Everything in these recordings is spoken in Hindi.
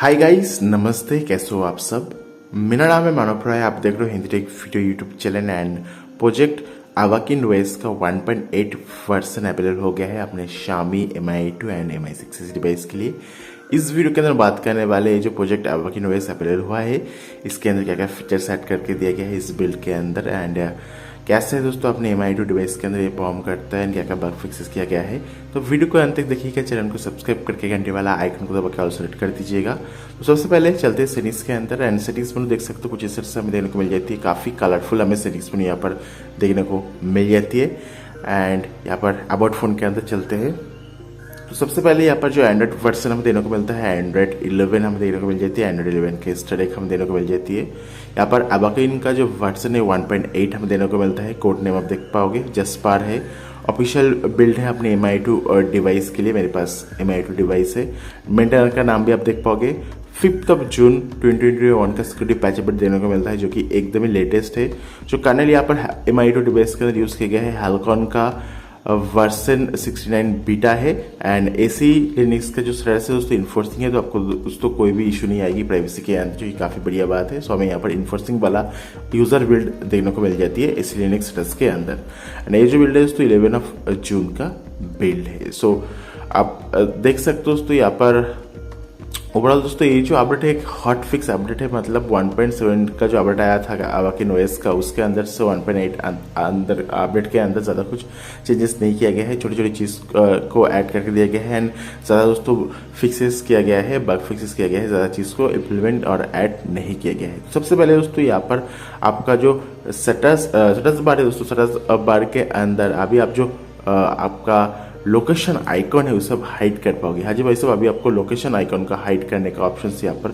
हाय गाइस, नमस्ते। कैसे हो आप सब। मेरा नाम है मानव राय। आप देख रहे हो Hindi tech video YouTube channel and project Awaken OS का 1.8 वर्जन अवेलेबल हो गया है अपने Xiaomi Mi 2 and Mi 6 device के लिए। इस वीडियो के अंदर बात करने वाले जो प्रोजेक्ट अवाकिन OS अवेलेबल हुआ है, इसके अंदर क्या क्या फीचर्स ऐड करके दिया गया है इस बिल्ड के अंदर, एंड कैसे है दोस्तों अपने Mi 2 डिवाइस के अंदर ये परफॉर्म करता है एंड क्या क्या बग फिक्सेस किया गया है। तो वीडियो को अंत तक देखिएगा, चैनल को सब्सक्राइब करके घंटे वाला आइकन को दबा के ऑल सेलेक्ट कर दीजिएगा। तो सबसे पहले चलते हैं सेटिंग्स के अंदर एंड सेटिंग्स में देख सकते हो कुछ इस तरह से हमें देखने को मिल जाती है। काफ़ी कलरफुल हमें सेटिंग्स में यहाँ पर देखने को मिल जाती है। एंड यहाँ पर अबाउट फोन के अंदर चलते हैं। तो सबसे पहले यहाँ पर जो एंड्रॉइड वर्जन हमें देने को मिलता है एंड्रॉइड 11 हमें देखने को मिल जाती है। एंड्रॉइड 11 के स्टैक हमें देने को मिल जाती है। यहाँ पर अवाकिन का जो वर्जन है 1.8 हमें देने को मिलता है। कोड नेम आप देख पाओगे जसपार है। ऑफिशियल बिल्ड है अपने Mi 2 डिवाइस के लिए। मेरे पास Mi 2 डिवाइस है। मेंटेनर का नाम भी आप देख पाओगे। 5 जून 2021 का सिक्योरिटी पैच अपडेट देने को मिलता है जो कि एकदम ही लेटेस्ट है। जो कर्नल यहाँ पर Mi 2 डिवाइस के अंदर यूज़ किया गया है हालकॉन का वर्जन 69 बीटा है। एंड AC लिनक्स का जो स्टेटस है दोस्तों इन्फोर्सिंग है, तो आपको दोस्तों कोई भी इशू नहीं आएगी प्राइवेसी के अंदर, जो कि काफ़ी बढ़िया बात है। सो हमें यहाँ पर इन्फोर्सिंग वाला यूज़र बिल्ड देखने को मिल जाती है AC लिनक्स स्टेटस के अंदर। एंड ये जो बिल्ड है दोस्तों 11 जून का बिल्ड है। सो आप देख सकते हो दोस्तों यहाँ पर ओवरऑल दोस्तों ये जो अपडेट है एक हॉट फिक्स अपडेट है। मतलब 1.7 का जो अपडेट आया था अवाकिन OS का, उसके अंदर से 1.8 अंदर अपडेट के अंदर ज़्यादा कुछ चेंजेस नहीं किया गया है। छोटी छोटी चीज़ को ऐड करके दिया गया है एंड ज़्यादा दोस्तों फिक्सेस किया गया है, बग फिक्सेस किया गया है। ज़्यादा चीज़ को इम्प्लीमेंट और ऐड नहीं किया गया है। सबसे पहले दोस्तों यहाँ पर आपका जो स्टेटस बार है दोस्तों, स्टेटस बार के अंदर अभी आप जो आपका लोकेशन आइकॉन है उसे सब हाइड कर पाओगे। हाँ जी भाई साहब, अभी आपको लोकेशन आइकॉन का हाइड करने का ऑप्शन यहाँ पर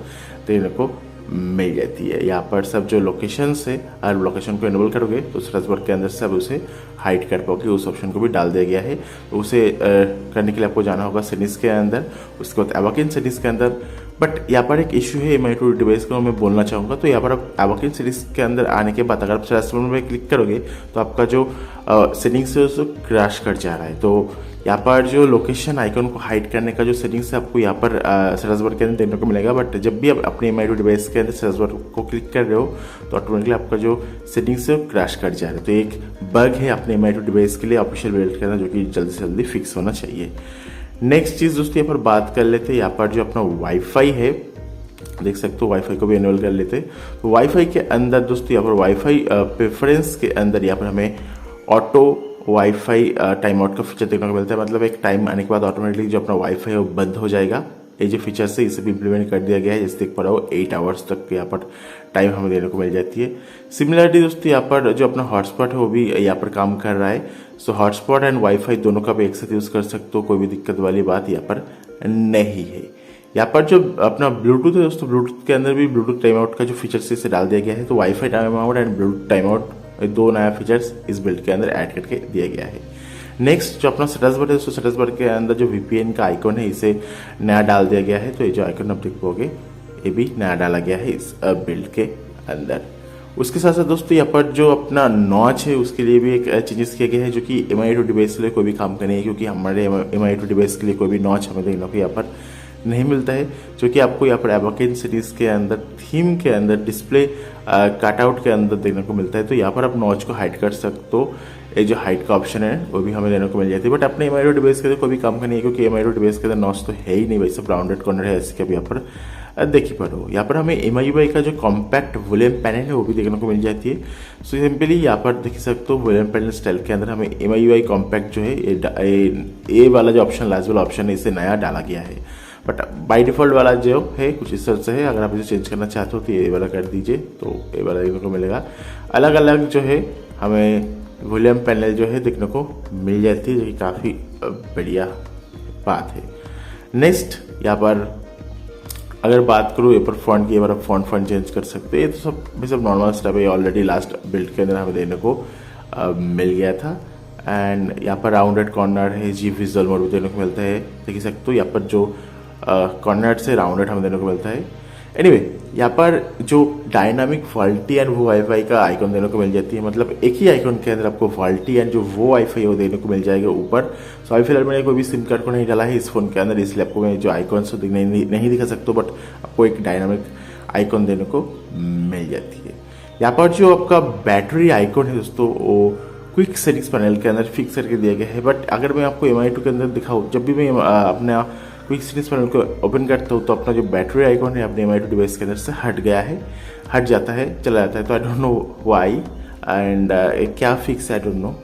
देखने को मिल जाती है। यहाँ पर सब जो लोकेशन है, अगर लोकेशन को इनेबल करोगे तो सर्च बार के अंदर सब उसे हाइड कर पाओगे। उस ऑप्शन को भी डाल दिया गया है। तो उसे करने के लिए आपको जाना होगा सेटिंग्स के अंदर, उसके बाद अवाकिन सेटिंग्स के अंदर। बट यहाँ पर एक इशू है Mi 2 डिवाइस को मैं बोलना चाहूँगा। तो यहाँ पर आप अवाकिन सेटिंग्स के अंदर आने के बाद अगर आप सर्च बार में क्लिक करोगे तो आपका जो सेटिंग्स है उसको क्रैश कर जा रहा है। तो यहाँ पर जो लोकेशन आइकन को हाइड करने का जो सेटिंग्स है आपको यहाँ पर सर्च बार के अंदर देखने को मिलेगा। बट जब भी आप अपने Mi 2 डिवाइस के अंदर सर्च बार को क्लिक कर रहे हो तो ऑटोमेटिकली आपका जो सेटिंग्स है वो क्रैश कर जा रहा है। तो एक बग है अपने Mi 2 डिवाइस के लिए ऑफिशियल बिल्ड के अंदर, जो कि जल्दी से जल्दी फिक्स होना चाहिए। नेक्स्ट चीज़ दोस्तों यहाँ पर बात कर लेते हैं। यहाँ पर जो अपना वाईफाई है देख सकते हो, वाईफाई को भी इनेबल कर लेते हैं। तो वाईफाई के अंदर दोस्तों यहाँ पर वाईफाई प्रेफरेंस के अंदर यहाँ पर हमें ऑटो वाईफाई टाइम आउट का फीचर देखने को मिलता है। मतलब एक टाइम आने के बाद ऑटोमेटिकली जो अपना वाईफाई है वो बंद हो जाएगा। ये जो फीचर्स है इसे भी इम्प्लीमेंट कर दिया गया है। जैसे देख पा रहा हो 8 आवर्स तक यहाँ पर टाइम हमें देने को मिल जाती है। सिमिलरिटी दोस्तों यहाँ पर जो अपना हॉटस्पॉट है वो भी यहाँ पर काम कर रहा है। सो हॉटस्पॉट एंड वाईफाई दोनों का भी एक साथ यूज़ कर सकते हो, कोई भी दिक्कत वाली बात यहाँ पर नहीं है। यहाँ पर जो अपना ब्लूटूथ है दोस्तों, ब्लूटूथ के अंदर भी ब्लूटूथ टाइम आउट का जो फीचर्स इसे डाल दिया गया है। तो wifi time out and Bluetooth time out दो नया फीचर्स इस बिल्ड के अंदर ऐड करके दिया गया है। नेक्स्ट जो अपना स्टेटस बार है दोस्तों, स्टेटस बार के अंदर जो VPN का आइकॉन है इसे नया डाल दिया गया है। तो ये जो आइकॉन आप देख पाओगे ये भी नया डाला गया है इस बिल्ड के अंदर। उसके साथ साथ दोस्तों यहाँ पर जो अपना नॉच है उसके लिए भी एक चेंजेस किया गया है, जो कि Mi 2 डिवाइस के लिए कोई भी काम का नहीं है, क्योंकि हमारे Mi 2 डिवाइस के लिए कोई भी नॉच हमें देखने को यहाँ पर नहीं मिलता है। जो कि आपको यहाँ पर अवाकिन सीरीज के अंदर थीम के अंदर डिस्प्ले कटआउट के अंदर देखने को मिलता है। तो यहाँ पर आप नॉच को हाइड कर सकते हो। ये जो हाइड का ऑप्शन है वो भी हमें देने को मिल जाती है। बट अपने Mi 2 डिवाइस के अंदर कोई भी काम का नहीं है, क्योंकि Mi 2 डिवाइस के अंदर नॉच तो है ही नहीं, वैसे राउंडेड कॉर्नर है ऐसे भी यहाँ पर देख ही पा रहे हो। यहाँ पर हमें MIUI का जो कॉम्पैक्ट वॉल्यूम पैनल है वो भी देखने को मिल जाती है। सो सिंपली यहाँ पर देख सकते हो वॉल्यूम पैनल स्टाइल के अंदर हमें MIUI कॉम्पैक्ट जो है ये वाला जो ऑप्शन लास्ट वाला ऑप्शन है इसे नया डाला गया है। बट बाय डिफॉल्ट वाला जो है कुछ इस तरह से है। अगर आप इसे चेंज करना चाहते हो तो ये वाला कर दीजिए, तो ये वाला देखने को मिलेगा। अलग अलग जो है हमें वॉल्यूम पैनल जो है देखने को मिल जाती है, जो कि काफ़ी बढ़िया बात है। नेक्स्ट यहाँ पर अगर बात करूँ यहाँ पर फॉन्ट की, ये बार आप फॉन्ट चेंज कर सकते हैं। ये तो सब नॉर्मल स्टेप है, ऑलरेडी लास्ट बिल्ड के अंदर हमें देखने को मिल गया था। एंड यहाँ पर राउंडेड कॉर्नर है, जी विजुअल मोड भी देखने को मिलता है। देख सकते हो यहाँ पर जो कॉर्नर से राउंडेड हमें देने को मिलता है। एनीवे यहाँ पर जो डायनामिक वॉल्टी एंड वो वाईफाई का आइकन देने को मिल जाती है, मतलब एक ही आइकन के अंदर आपको वॉल्टी एंड जो वो वाईफाई वो देने को मिल जाएगा ऊपर। सो अभी फिलहाल मैंने कोई भी सिम कार्ड को नहीं डाला है इस फोन के अंदर, इसलिए आपको मैं जो आइकन से नहीं दिखा सकता, बट आपको एक डायनामिक आइकन देने को मिल जाती है। यहाँ पर जो आपका बैटरी आइकन है दोस्तों वो क्विक सेटिंग्स पैनल के अंदर फिक्स करके दिया गया है, बट अगर मैं आपको MI2 के अंदर दिखाऊँ, जब भी मैं अपना क्विक सेटिंग्स पैनल को ओपन करता हूँ तो अपना जो बैटरी आइकॉन है अपने MI2 डिवाइस के अंदर से हट जाता है, चला जाता है। तो आई डोंट नो व्हाई एंड क्या फिक्स है, आई डोंट नो।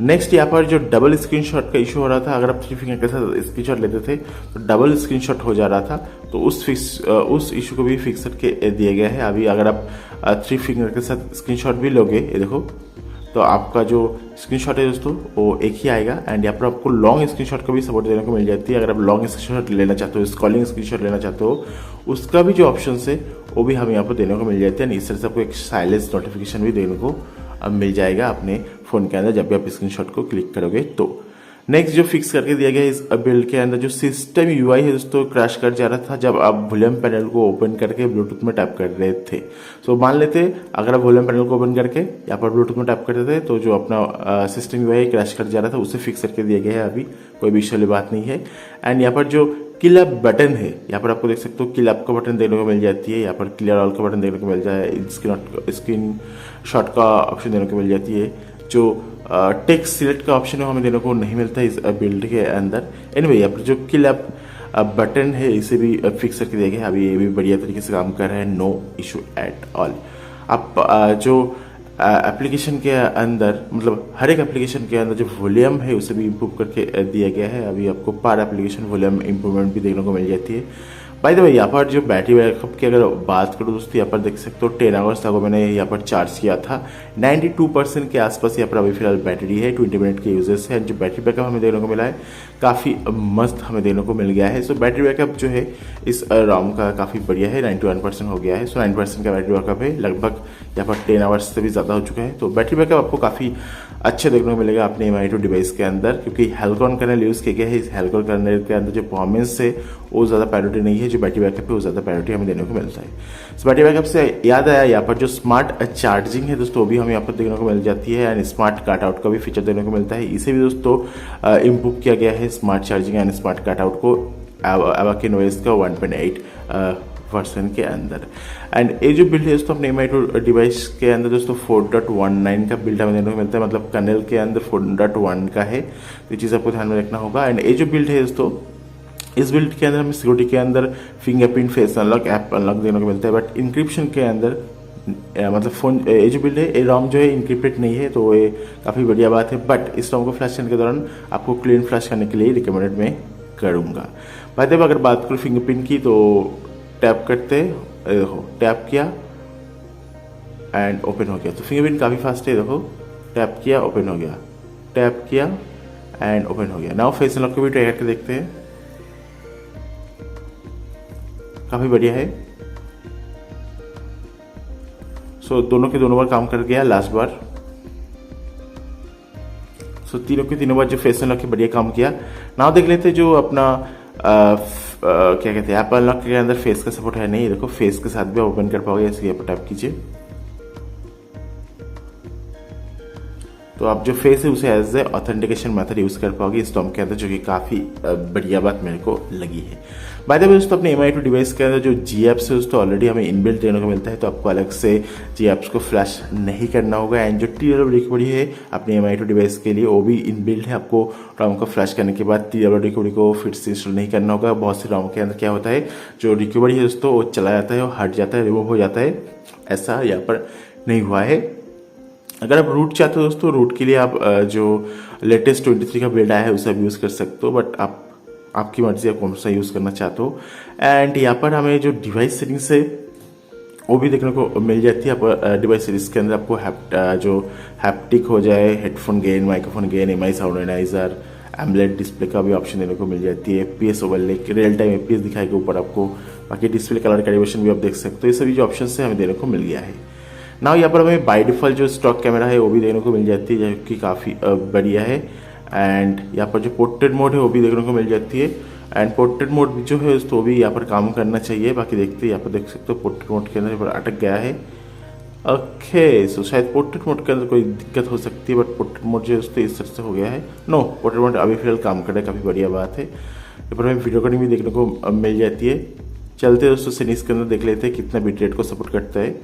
नेक्स्ट यहाँ पर जो डबल स्क्रीनशॉट का इशू हो रहा था, अगर आप 3 फिंगर के साथ स्क्रीनशॉट लेते थे तो डबल स्क्रीनशॉट हो जा रहा था, तो उस इशू को भी फिक्स करके दिया गया है। अभी अगर आप 3 फिंगर के साथ स्क्रीनशॉट भी लोगे, ये देखो, तो आपका जो स्क्रीनशॉट है दोस्तों वो एक ही आएगा। एंड यहाँ पर आपको लॉन्ग स्क्रीनशॉट का भी सपोर्ट देने को मिल जाती है। अगर आप लॉन्ग स्क्रीनशॉट लेना चाहते हो, स्क्रॉलिंग स्क्रीनशॉट लेना चाहते हो, उसका भी जो ऑप्शन है वो भी हमें यहाँ पर देने को मिल जाती है। इस तरह से आपको एक साइलेंस नोटिफिकेशन भी देने को मिल जाएगा अपने फ़ोन के अंदर जब भी आप स्क्रीनशॉट को क्लिक करोगे तो। नेक्स्ट जो फिक्स करके दिया गया है इस बिल्ड के अंदर, जो सिस्टम UI है दोस्तों क्रैश कर जा रहा था जब आप वॉल्यूम पैनल को ओपन करके ब्लूटूथ में टैप कर रहे थे। सो मान लेते अगर आप वॉल्यूम पैनल को ओपन करके यहाँ पर ब्लूटूथ में टैप करते थे तो जो अपना सिस्टम UI क्रैश कर जा रहा था उसे फिक्स करके दिया गया है। अभी कोई भी इश्यू वाली बात नहीं है। एंड यहाँ पर जो किल अप बटन है, यहाँ पर आपको देख सकते हो किल अप का बटन देखने को मिल जाती है, यहाँ पर क्लियर ऑल का बटन देखने को मिल जाए, स्क्रीन शॉट का ऑप्शन देने को मिल जाती है। जो टेक्स्ट सिलेक्ट का ऑप्शन है हमें देने को नहीं मिलता इस बिल्ड के अंदर। एनीवे यहाँ पर जो किल अप बटन है इसे भी फिक्स करके दिया गया है। अभी ये भी बढ़िया तरीके से काम कर रहा है, नो इशू एट ऑल। आप जो एप्लीकेशन के अंदर, मतलब हर एक एप्लीकेशन के अंदर जो वॉल्यूम है उसे भी इम्प्रूव करके दिया गया है। अभी आपको पर एप्लीकेशन वॉल्यूम इम्प्रूवमेंट भी देखने को मिल जाती है। बाय द वे यहाँ पर जो बैटरी बैकअप की अगर बात करूँ दोस्तों, यहाँ पर देख सकते हो 10 आवर्स तक मैंने यहाँ पर चार्ज किया था। 92% के आसपास यहाँ पर अभी फिलहाल बैटरी है, 20 मिनट के यूजेस है। जो बैटरी बैकअप हमें देखने को मिला है काफ़ी मस्त हमें देखने को मिल गया है। सो बैटरी बैकअप जो है इस ROM का काफ़ी बढ़िया है, 91% हो गया है। सो 9% का बैटरी बैकअप है, लगभग यहाँ पर 10 आवर्स से भी ज़्यादा हो चुका है। तो बैटरी बैकअप आपको काफ़ी अच्छे देखने को मिलेगा अपने MI2 डिवाइस के अंदर, क्योंकि हेल्कॉन कर्नल यूज़ किया गया है। इस हेल्कॉन कर्नल के अंदर जो परफॉर्मेंस है वो ज़्यादा प्रायोरिटी नहीं है, जो बैटरी बैकअप है वो ज़्यादा प्रायोरिटी हमें देने को मिलता है। इस बैटरी बैकअप से याद आया, यहाँ पर जो स्मार्ट चार्जिंग है दोस्तों वो भी हमें यहाँ पर देखने को मिल जाती है। एंड स्मार्ट कट आउट का भी फीचर देखने को मिलता है, इसे भी दोस्तों इम्प्रूव किया गया है smart charging and smart cut out को Avakin OS का 1.8 वर्जन के अंदर। एंड ये जो बिल्ड है दोस्तों अपने MI2 डिवाइस के अंदर दोस्तों 4.19 का बिल्ड हमें देखने को मिलता है, मतलब कर्नल के अंदर 4.1 का है, तो ये चीज़ आपको ध्यान में रखना होगा। एंड ये जो बिल्ड है दोस्तों, इस बिल्ड के अंदर हमें सिक्योरिटी के अंदर fingerprint, face unlock, app unlock देखने को मिलता है, बट इंक्रिप्शन के अंदर मतलब फोन ये जो बिल्ड है ये ROM जो है इंक्रिप्टेड नहीं है, तो ये काफ़ी बढ़िया बात है। बट इस ROM को फ्लैश करने के दौरान आपको क्लीन फ्लैश करने के लिए रिकमेंडेड मैं करूँगा। बात अगर बात करूँ फिंगरप्रिंट की, तो टैप करते देखो, टैप किया एंड ओपन हो गया। तो फिंगरप्रिंट काफ़ी फास्ट है, देखो टैप किया ओपन हो गया, टैप किया एंड ओपन हो गया। नाउ फेस अनलॉक को भी ट्राई करके देखते हैं, काफ़ी बढ़िया है। सो दोनों के दोनों बार काम कर गया, लास्ट बार। सो तीनों के तीनों बार जो फेस अनलॉक बढ़िया काम किया। नाउ देख लेते जो अपना क्या कहते हैं, ऐप अनलॉक के अंदर फेस का सपोर्ट है नहीं, देखो फेस के साथ भी ओपन कर पाओगे, इसके ऊपर टैप कीजिए तो आप जो फेस है उसे as a authentication method use कर पाओगे इस ROM के अंदर, जो कि काफी बढ़िया बात मेरे को लगी है। बाय द वे दोस्तों अपने MI2 डिवाइस के अंदर जो GApps है दोस्तों ऑलरेडी हमें इनबिल्ट देने को मिलता है, तो आपको अलग से GApps को फ्लैश नहीं करना होगा। एंड जो TWD रिकवरी है अपने MI2 डिवाइस के लिए वो भी इनबिल्ट है, आपको ROM को फ्लैश करने के बाद TWD रिकवरी को फिर से इंस्टॉल नहीं करना होगा। बहुत से ROM के अंदर क्या होता है, जो रिकवरी है दोस्तों वो चला जाता है, वो हट जाता है, रिमूव हो जाता है, ऐसा यहाँ पर नहीं हुआ है। अगर आप रूट चाहते हो दोस्तों, रूट के लिए आप जो लेटेस्ट 23 का बिल्ड आया है उसे आप यूज़ कर सकते हो, बट आपकी मर्जी आप कौन सा यूज़ करना चाहते हो। एंड यहाँ पर हमें जो डिवाइस सेटिंग्स है वो भी देखने को मिल जाती है। आप डिवाइस सीरीज के अंदर आपको जो हैप्टिक हो जाए, headphone gain, microphone gain, MI sound analyser, एम्बलेट डिस्प्ले का भी ऑप्शन देने को मिल जाती है। FPS overlay, real time FPS दिखाएगा ऊपर आपको, बाकी डिस्प्ले कलर कैलिब्रेशन भी आप देख सकते हो। ये सभी जो ऑप्शन है हमें देने को मिल गया है। नाउ यहाँ पर हमें बाय डिफॉल्ट जो स्टॉक कैमरा है वो भी देखने को मिल जाती है, जो कि काफ़ी बढ़िया है। एंड यहाँ पर जो पोर्ट्रेट मोड है वो भी देखने को मिल जाती है। एंड पोर्ट्रेट मोड भी जो है तो भी यहाँ पर काम करना चाहिए। बाकी देखते हैं, यहाँ पर देख सकते हो पोर्ट्रेट मोड के अंदर यहाँ पर अटक गया है। ओके सो शायद पोर्ट्रेट मोड के अंदर कोई दिक्कत हो सकती है, बट पोर्ट्रेट मोड जो है तो इस तरह से हो गया है। नो, पोर्ट्रेट मोड अभी फिलहाल काम कर रहा है, काफ़ी बढ़िया बात है। यहाँ पर हमें वीडियो कटिंग भी देखने को मिल जाती है। चलते हैं दोस्तों सीरीज के अंदर देख लेते हैं कितना बिट रेट को सपोर्ट करता है।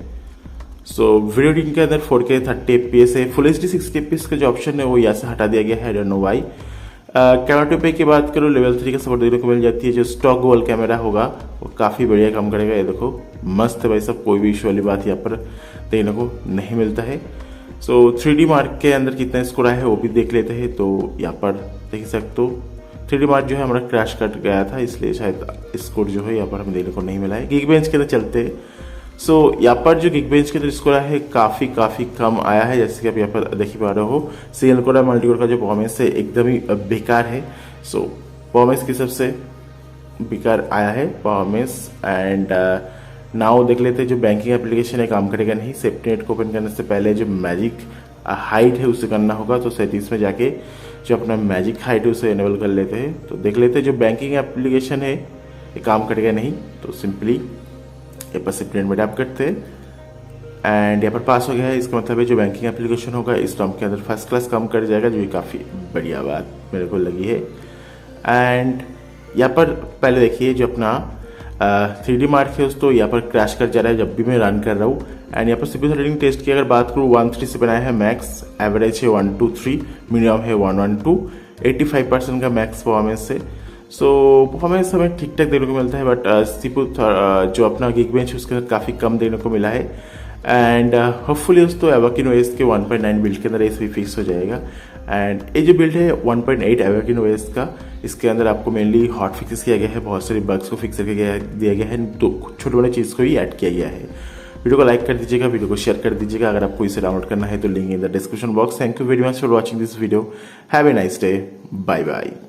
सो वीडियो एडिटिंग के अंदर 4K 30 FPS है। फुल HD 60 FPS का जो ऑप्शन है वो यहाँ से हटा दिया गया है, I don't know why. Camera to pay की बात करो, लेवल 3 का सपोर्ट देखने को मिल जाती है। जो स्टॉक गोल कैमरा होगा वो काफ़ी बढ़िया काम करेगा। ये देखो मस्त है भाई साहब, कोई भी इशू वाली बात यहाँ पर देखने को नहीं मिलता है। सो 3D मार्क के अंदर कितना स्कोर आया है वो भी देख लेते हैं। तो यहाँ पर देख सकते हो 3D मार्क जो है हमारा क्रैश कट गया था, इसलिए शायद स्कोर जो है यहाँ पर हमें देखने को नहीं मिला है। Geekbench के अंदर चलते हैं। सो यहाँ पर जो Geekbench के अंदर स्कोर आया है काफ़ी कम आया है, जैसे कि आप यहाँ पर देख ही पा रहे हो। सिंगल कोर मल्टीकोर का जो परफॉर्मेंस है एकदम ही बेकार है। सो परफॉर्मेंस की सबसे बेकार आया है परफॉर्मेंस। एंड नाउ देख लेते हैं जो बैंकिंग एप्लीकेशन है काम करेगा नहीं। सेफ्टी नेट को ओपन करने से पहले जो मैजिक हाइट है उसे करना होगा। तो सेटिंग्स में जाके जो अपना मैजिक हाइट है उसे इनेबल कर लेते हैं। तो देख लेते हैं जो बैंकिंग एप्लीकेशन है ये काम करेगा नहीं। तो सिंपली यहाँ पर सेफ्टी नेट में टैप करते हैं एंड यहाँ पर पास हो गया है। इसका मतलब है जो बैंकिंग एप्लीकेशन होगा इस टर्म के अंदर फर्स्ट क्लास काम कर जाएगा, जो कि काफ़ी बढ़िया बात मेरे को लगी है। एंड यहाँ पर पहले देखिए जो अपना 3D मार्क है तो यहाँ पर क्रैश कर जा रहा है जब भी मैं रन कर रहा हूँ। एंड यहाँ पर CPU रेटिंग टेस्ट की अगर बात करूँ 1.3 से बनाया है, मैक्स एवरेज है 123, मिनिमम है 112, 85% का मैक्स परफॉर्मेंस है। सो परफॉर्मेंस हमें ठीक ठाक देखने को मिलता है, बट CPU जो अपना Geekbench है उसके अंदर काफ़ी कम देखने को मिला है। एंड होपफुली दोस्तों Avakin OS के 1.9 बिल्ड के अंदर ये सभी फिक्स हो जाएगा। एंड ये जो बिल्ड है 1.8 Avakin OS का, इसके अंदर आपको मेनली हॉट फिक्स किया गया है, बहुत सारी बग्स को फिक्स करके दिया गया है, तो छोटे बड़े चीज़ को ही ऐड किया गया है। वीडियो को लाइक कर दीजिएगा, वीडियो को शेयर कर दीजिएगा। अगर आपको इसे डाउनलोड करना है तो link in the description box. Thank you very much for watching this video. Have a nice day, bye bye.